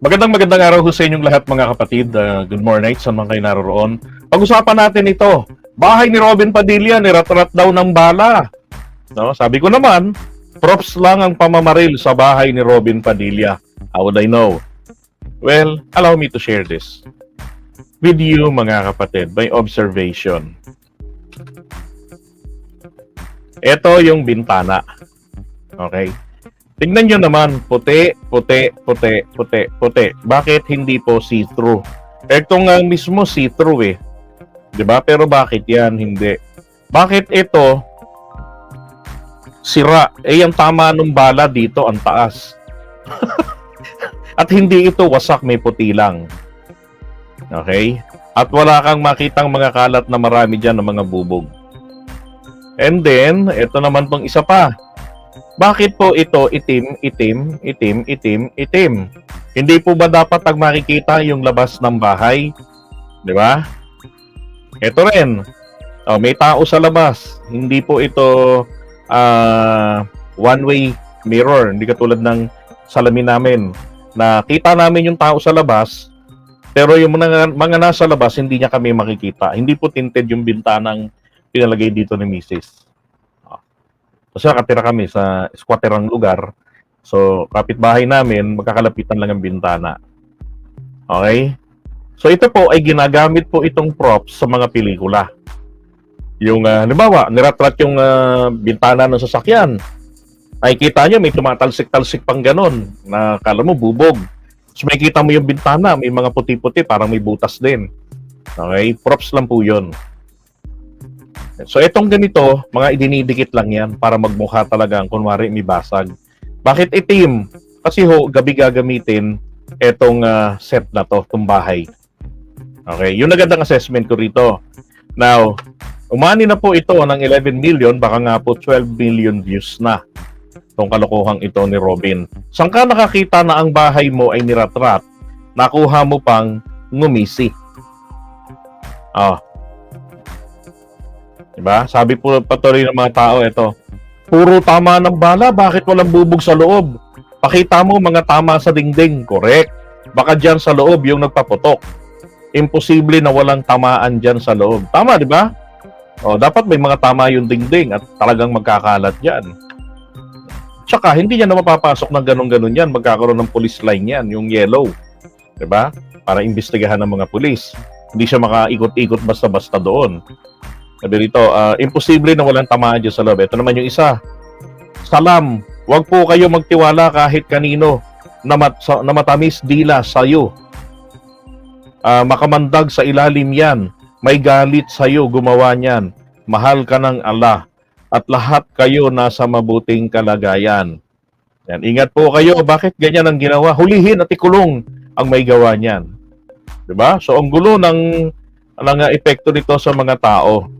Magandang araw ho sa inyong lahat mga kapatid. Good morning sa mga kayo naroon. Pag-usapan natin ito. Bahay ni Robin Padilla, nirat-rat daw ng bala. No? Sabi ko naman, props lang ang pamamaril sa bahay ni Robin Padilla. How would I know? Well, allow me to share this with you mga kapatid, by observation. Ito yung bintana. Okay? Tingnan nyo naman, puti. Bakit hindi po see-through? Ito nga mismo see-through eh. Diba? Pero bakit yan? Hindi. Bakit ito sira? Eh, yung tama ng bala dito, ang taas. At hindi ito wasak, may puti lang. Okay? At wala kang makitang mga kalat na marami dyan ng mga bubog. And then, ito naman tong isa pa. Bakit po ito itim? Hindi po ba dapat pag makikita yung labas ng bahay? Di ba? Ito rin. Oh, may tao sa labas. Hindi po ito one-way mirror. Hindi katulad ng salamin namin. Nakita namin yung tao sa labas, pero yung mga nasa labas, hindi niya kami makikita. Hindi po tinted yung bintanang pinalagay dito ni Mrs. Kasi nakatira kami sa squatterang lugar. So, kapitbahay namin, magkakalapitan lang ang bintana. Okay? So, ito po ay ginagamit po itong props sa mga pelikula. Yung, halimbawa, niratrat yung bintana ng sasakyan. Ay, kita nyo, may tumatalsik-talsik pang ganon, na kala mo bubog. So, may kita mo yung bintana, may mga puti-puti, parang may butas din. Okay? Props lang po yun. So, itong ganito, mga idinidikit lang yan para magmukha talagang kunwari may basag. Bakit itim? Kasi ho, gabi gagamitin itong set na to, itong bahay. Okay, yung nagandang assessment ko rito. Now, umani na po ito ng 11 million, baka nga po 12 million views na itong kalokohang ito ni Robin. Saan ka nakakita na ang bahay mo ay niratrat, nakuha mo pang ngumisi? Diba? Sabi po patuloy ng mga tao, ito, puro tama ng bala, bakit walang bubog sa loob? Pakita mo mga tama sa dingding. Correct. Baka dyan sa loob yung nagpaputok. Imposible na walang tamaan dyan sa loob. Tama, di ba? O, dapat may mga tama yung dingding at talagang magkakalat dyan. Tsaka, hindi niya na mapapasok ng ganun-ganun yan. Magkakaroon ng police line yan, yung yellow. Di ba? Para imbestigahan ng mga pulis. Hindi siya makaikot-ikot basta-basta doon. Sabi rito, imposible na walang tamaan dyan sa loob. Ito naman yung isa. Salam, huwag po kayo magtiwala kahit kanino na matamis dila sa'yo. Makamandag sa ilalim yan. May galit sa'yo, gumawa niyan. Mahal ka ng Allah. At lahat kayo nasa mabuting kalagayan. Yan. Ingat po kayo. Bakit ganyan ang ginawa? Hulihin at ikulong ang may gawa niyan. Diba? So, ang gulo ng epekto nito sa mga tao.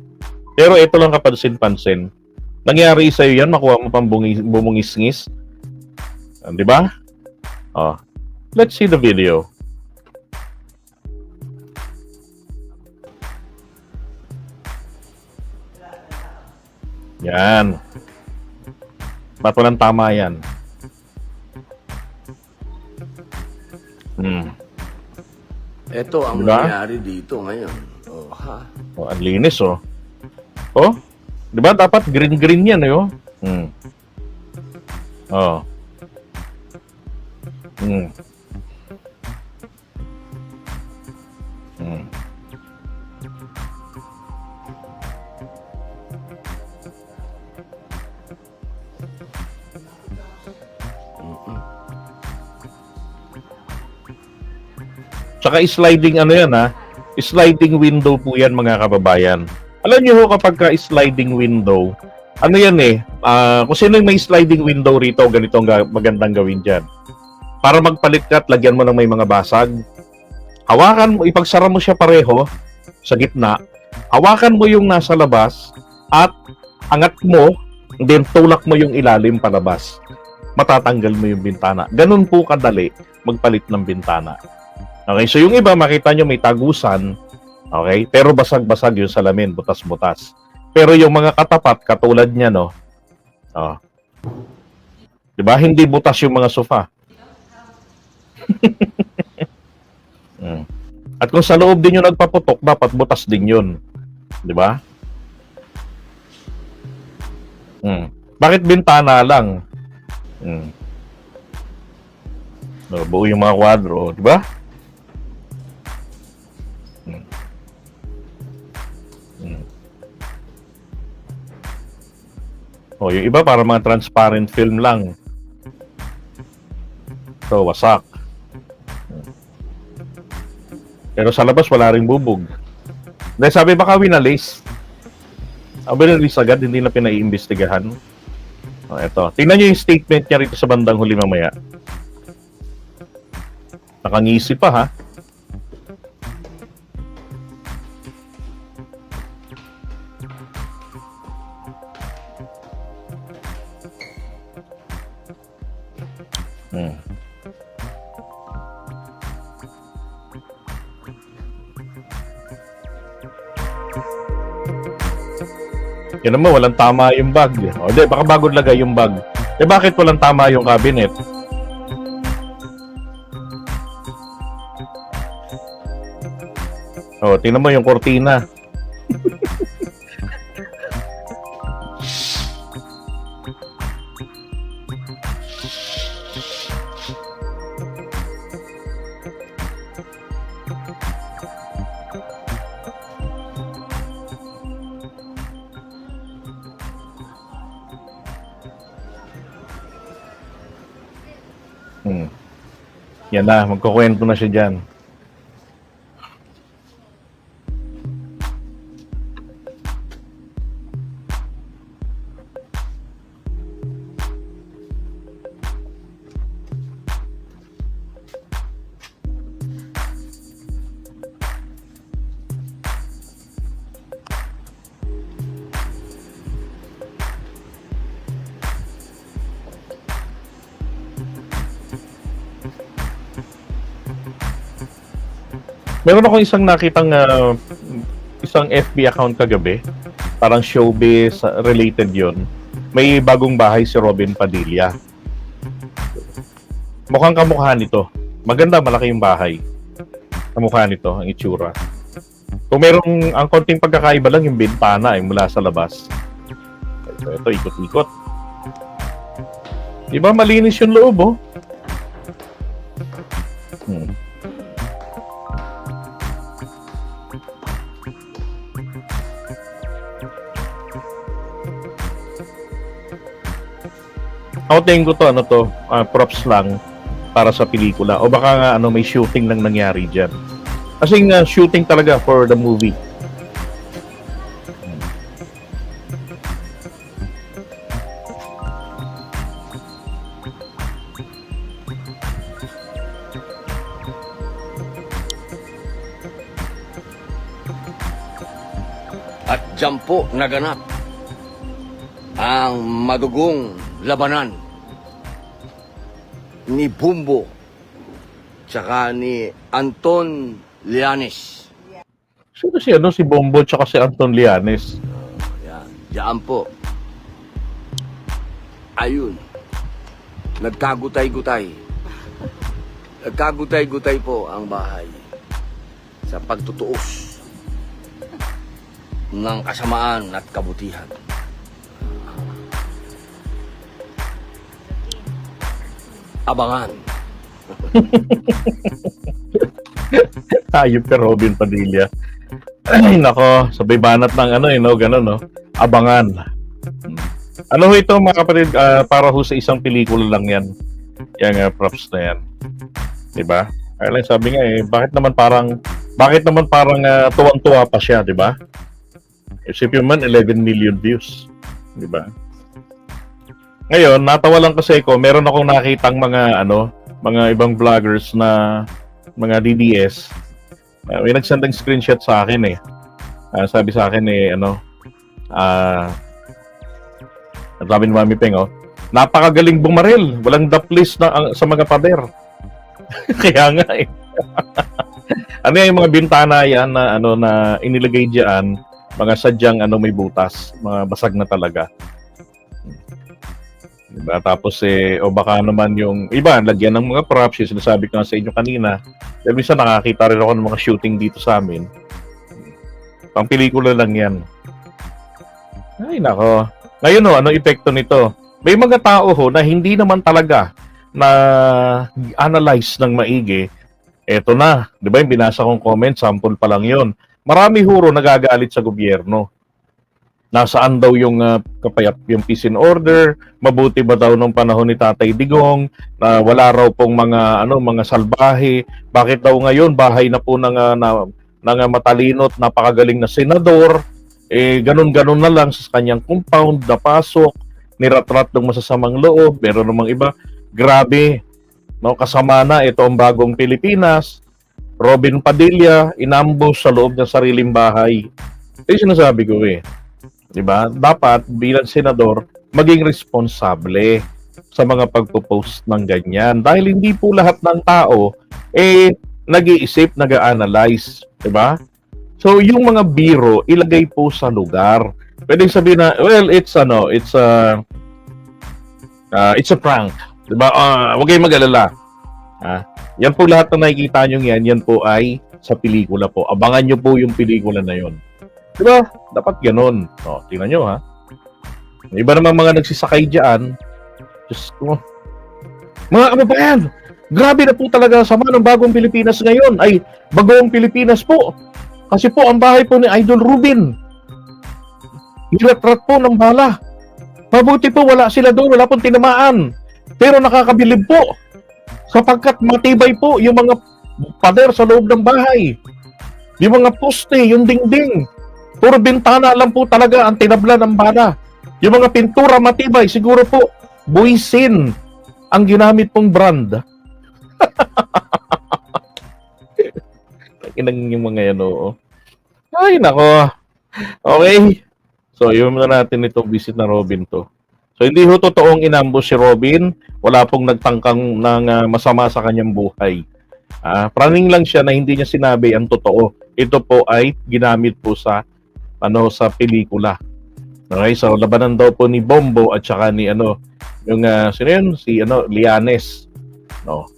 Pero ito lang kapansin-pansin. Nangyari sa'yo yan, makuha mo pang bumungis-ngis. Di ba? Oh. Let's see the video. Yan. Ba't walang tama yan? Ito ang diba? nangyari dito ngayon. Oh, ha? Oh, ang linis, oh. Oh, di ba dapat green-green yan, eh, oh. Oh. Tsaka sliding ano yan, ha? Sliding window po yan, mga kababayan. Alam niyo ho, kapag ka-sliding window, ano yan eh, kung sino yung may sliding window rito, ganito ang magandang gawin dyan. Para magpalit ka at lagyan mo ng may mga basag, hawakan mo, ipagsara mo siya pareho sa gitna, hawakan mo yung nasa labas, at angat mo, then tulak mo yung ilalim palabas. Matatanggal mo yung bintana. Ganun po kadali magpalit ng bintana. Okay, so yung iba, makita nyo may tagusan, okay, pero basag-basag yung salamin, butas-butas. Pero yung mga katapat, katulad niya, no, diba, hindi butas yung mga sofa. At kung sa loob din yung nagpaputok, dapat butas din yun. Di ba? Bakit bintana lang? No, buo yung mga kwadro, di ba? O, yung iba para mga transparent film lang. So, wasak. Pero sa labas, wala ring bubog. Dahil sabi baka winalis. Ang winalis agad, hindi na pinaiimbestigahan. O, eto. Tingnan nyo yung statement niya rito sa bandang huli mamaya. Nakangisi pa, ha? Yan naman, walang tama yung bag. O, di, baka bago lagay yung bag. Eh, bakit walang tama yung cabinet? O, tingnan mo yung kortina. Yan na, magkukwento na siya dyan. Meron akong isang nakitang isang FB account kagabi. Parang showbiz related yon. May bagong bahay si Robin Padilla. Mukhang kamukha nito. Maganda, malaki yung bahay. Kamukha nito, ang itsura. Kung merong, ang konting pagkakaiba lang yung bintana mula sa labas. Ito, ikot-ikot. Diba malinis yung loob, oh? Ako tingin ko to, props lang para sa pelikula. O baka nga, may shooting lang nangyari dyan. Kasi shooting talaga for the movie. At dyan po naganap ang madugong labanan ni Bumbo tsaka ni Anton Llanes. Sino si Bombo tsaka si Anton Llanes? Yan, diyan po. Ayun. Nagkagutay-gutay. Nagkagutay-gutay po ang bahay sa pagtutuos ng kasamaan at kabutihan. Abangan. Ayop ka, Robin Padilla. Ay, nako, sabay banat ng ganun, no? Abangan. Ano ho ito, mga kapatid, para ho sa isang pelikula lang yan. Yung props na yan. Diba? Kaya lang sabi nga bakit naman parang tuwang-tuwa pa siya, diba? Isipin man, 11 million views. Diba? Ngayon, natawa lang kasi ko, meron akong nakitang mga ibang vloggers na mga DDS. May nagsend ng screenshot sa akin sabi sa akin sabi ni Mami Peng, napakagaling bumaril, walang daplis na sa mga pader. Kaya nga ano yung mga bintana yan na inilagay diyan, mga sadyang may butas, mga basag na talaga. Diba? Tapos o baka naman yung iba, lagyan ng mga props, yung sinasabi ko nga sa inyo kanina. Dahil minsan nakakita rin ako ng mga shooting dito sa amin. Pang pelikula lang yan. Ay, nako. Ngayon anong epekto nito? May mga tao na hindi naman talaga na analyze ng maigi. Eto na, di ba yung binasa kong comment, sample pa lang yon. Marami nagagalit sa gobyerno. Nasaan daw yung yung peace and order? Mabuti ba daw nung panahon ni Tatay Digong na wala raw pong mga salbahe? Bakit daw ngayon bahay na po ng matalino at napakagaling na senador? Ganun-ganun na lang sa kanyang compound, napasok, niratrat ng masasamang loob, meron namang iba, grabe, no, kasama na ito ang bagong Pilipinas. Robin Padilla, inambush sa loob ng sariling bahay. Ito yung sinasabi ko Diba? Dapat bilang senador, maging responsable sa mga pagpo-post ng ganyan. Dahil hindi po lahat ng tao nag-iisip, nag-analyze. Diba? So, yung mga biro, ilagay po sa lugar. Pwedeng sabihin na, well, it's a prank. Diba? Huwag kayong mag-alala. Yan po lahat na nakikita nyo yan po ay sa pelikula po. Abangan nyo po yung pelikula na yon. Diba? Dapat ganun. Tingnan nyo Iba naman mga nagsisakay dyan. Diyos ko. Mga kababayan, grabe na po talaga sama ng bagong Pilipinas ngayon. Ay, bagong Pilipinas po. Kasi po, ang bahay po ni Idol Rubin. Niratrat po ng bala. Mabuti po, wala sila doon. Wala pong tinamaan. Pero nakakabilib po. Sapagkat matibay po yung mga pader sa loob ng bahay. Yung mga poste, yung dingding. Puro bintana lang po talaga ang tinabla ng bala. Yung mga pintura matibay, siguro po, buisin ang ginamit pong brand. Inang yung mga yan, Ay, nako. Okay. So, yun na natin itong visit na Robin to. So, hindi ho totoong inambush si Robin. Wala pong nagtangkang ng masama sa kanyang buhay. Praning lang siya na hindi niya sinabi ang totoo. Ito po ay ginamit po sa pelikula. Okay, so labanan daw po ni Bombo at saka ni yung sino yun? Si Lianes. No.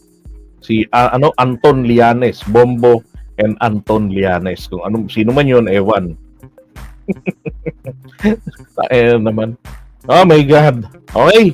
Si Anton Lianes, Bombo and Anton Lianes. Kung sino man yun, ewan. Naman. Oh my God. Okay.